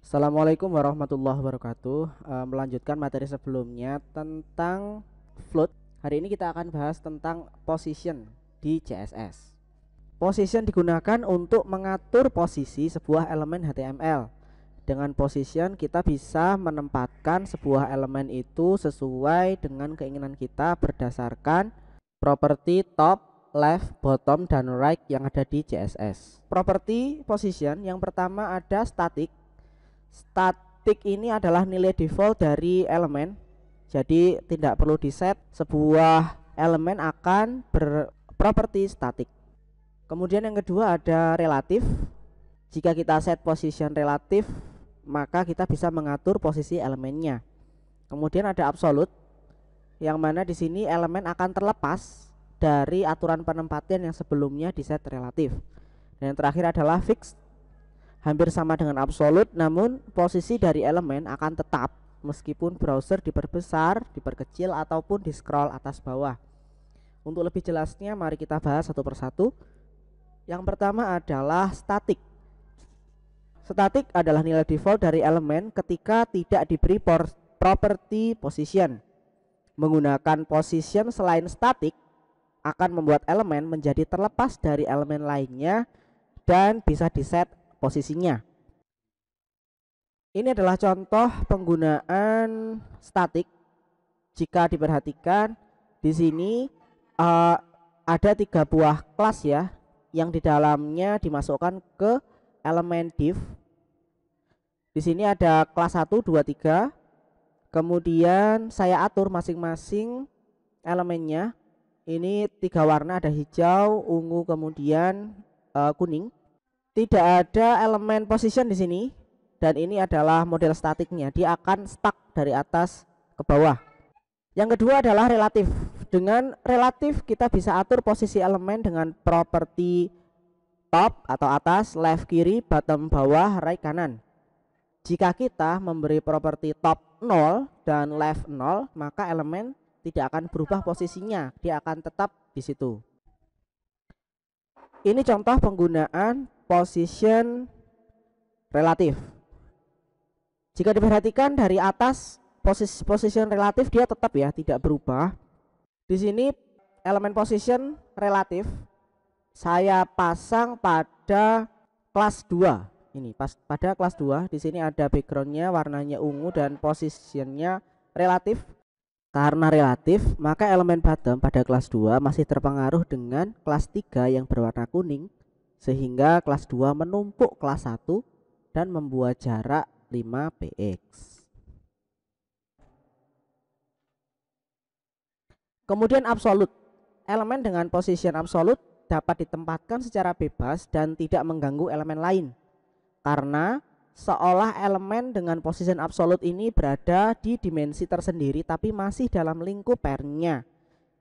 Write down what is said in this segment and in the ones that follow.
Assalamualaikum warahmatullahi wabarakatuh. Melanjutkan materi sebelumnya tentang float. Hari ini kita akan bahas tentang position di CSS. Position digunakan untuk mengatur posisi sebuah elemen HTML. Dengan position kita bisa menempatkan sebuah elemen itu sesuai dengan keinginan kita berdasarkan properti top, left, bottom, dan right yang ada di CSS. Properti position yang pertama ada static. Static ini adalah nilai default dari elemen, jadi tidak perlu di set. Sebuah elemen akan berproperti static. Kemudian yang kedua ada relatif. Jika kita set position relatif, maka kita bisa mengatur posisi elemennya. Kemudian ada absolute, yang mana di sini elemen akan terlepas dari aturan penempatan yang sebelumnya di set relatif. Dan yang terakhir adalah fixed. Hampir sama dengan absolute, namun posisi dari elemen akan tetap meskipun browser diperbesar, diperkecil, ataupun di scroll atas bawah. Untuk lebih jelasnya mari kita bahas satu persatu. Yang pertama adalah static. Static adalah nilai default dari elemen ketika tidak diberi property position. Menggunakan position selain static akan membuat elemen menjadi terlepas dari elemen lainnya dan bisa diset posisinya. Ini adalah contoh penggunaan static. Jika diperhatikan di sini ada 3 buah kelas ya, yang di dalamnya dimasukkan ke elemen div. Di sini ada kelas 1, 2, 3. Kemudian saya atur masing-masing elemennya. Ini 3 warna, ada hijau, ungu, kemudian kuning. Tidak ada elemen position di sini, dan ini adalah model statiknya. Dia akan stuck dari atas ke bawah. Yang kedua adalah relatif. Dengan relatif kita bisa atur posisi elemen dengan properti top atau atas, left kiri, bottom bawah, right kanan. Jika kita memberi properti top 0 dan left 0, maka elemen tidak akan berubah posisinya, dia akan tetap di situ. Ini contoh penggunaan position relatif. Jika diperhatikan dari atas, position relatif dia tetap ya, tidak berubah. Di sini elemen position relatif saya pasang pada kelas 2. Ini pada kelas 2. Di sini ada backgroundnya warnanya ungu dan positionnya relatif. Karena relatif, maka elemen bottom pada kelas 2 masih terpengaruh dengan kelas 3 yang berwarna kuning, sehingga kelas 2 menumpuk kelas 1 dan membuat jarak 5px. Kemudian absolute. Elemen dengan position absolute dapat ditempatkan secara bebas dan tidak mengganggu elemen lain, karena seolah elemen dengan position absolute ini berada di dimensi tersendiri tapi masih dalam lingkup pairnya.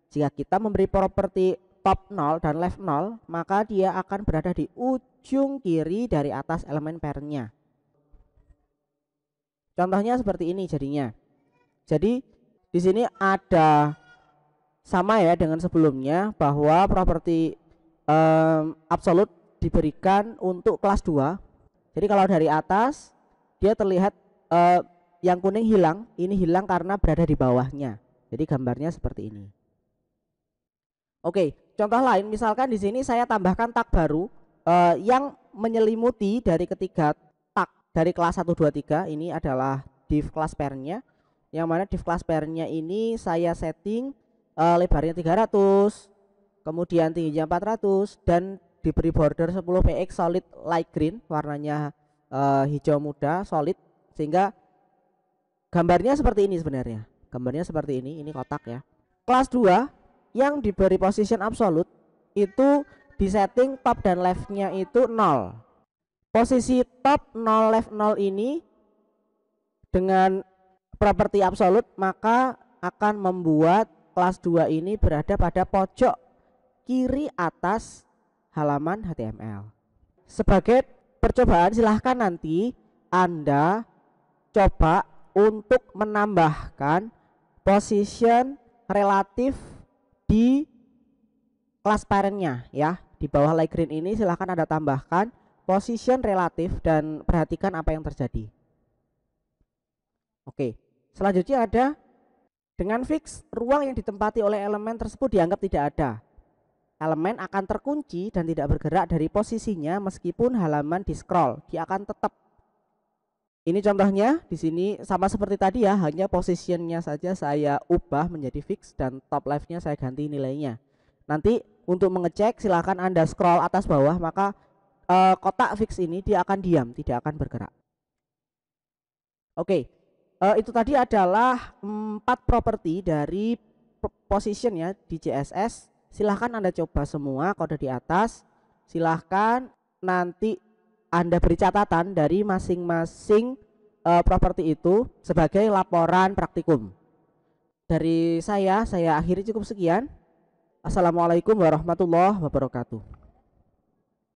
Jika kita memberi properti top 0 dan left 0, maka dia akan berada di ujung kiri dari atas elemen pairnya. Contohnya seperti ini jadinya. Jadi di sini ada sama ya dengan sebelumnya, bahwa properti absolute diberikan untuk kelas 2. Jadi kalau dari atas dia terlihat yang kuning hilang, ini hilang karena berada di bawahnya. Jadi gambarnya seperti ini. Oke, contoh lain misalkan di sini saya tambahkan tag baru yang menyelimuti dari ketiga tag dari kelas 1, 2, 3. Ini adalah div class pairnya, yang mana div class pairnya ini saya setting lebarnya 300, kemudian tingginya 400, dan diberi border 10px solid light green, warnanya hijau muda solid, sehingga gambarnya seperti ini sebenarnya. Gambarnya seperti ini kotak ya. Kelas 2 yang diberi position absolute itu disetting top dan leftnya itu 0. Posisi top 0 left 0 ini dengan properti absolute maka akan membuat kelas 2 ini berada pada pojok kiri atas halaman HTML. Sebagai percobaan silahkan nanti Anda coba untuk menambahkan position relatif di kelas parentnya ya. Di bawah light green ini silahkan Anda tambahkan position relatif dan perhatikan apa yang terjadi. Oke. Selanjutnya ada dengan fix ruang yang ditempati oleh elemen tersebut dianggap tidak ada. Elemen akan terkunci dan tidak bergerak dari posisinya meskipun halaman di scroll. Dia akan tetap. Ini contohnya di sini sama seperti tadi ya, hanya positionnya saja saya ubah menjadi fix dan top left-nya saya ganti nilainya. Nanti untuk mengecek silahkan Anda scroll atas bawah, maka kotak fix ini dia akan diam, tidak akan bergerak. Oke, itu tadi adalah 4 properti dari position ya di CSS. Silahkan Anda coba semua kode di atas. Silahkan nanti Anda beri catatan dari masing-masing properti itu sebagai laporan praktikum. Dari saya akhiri cukup sekian. Assalamualaikum warahmatullahi wabarakatuh.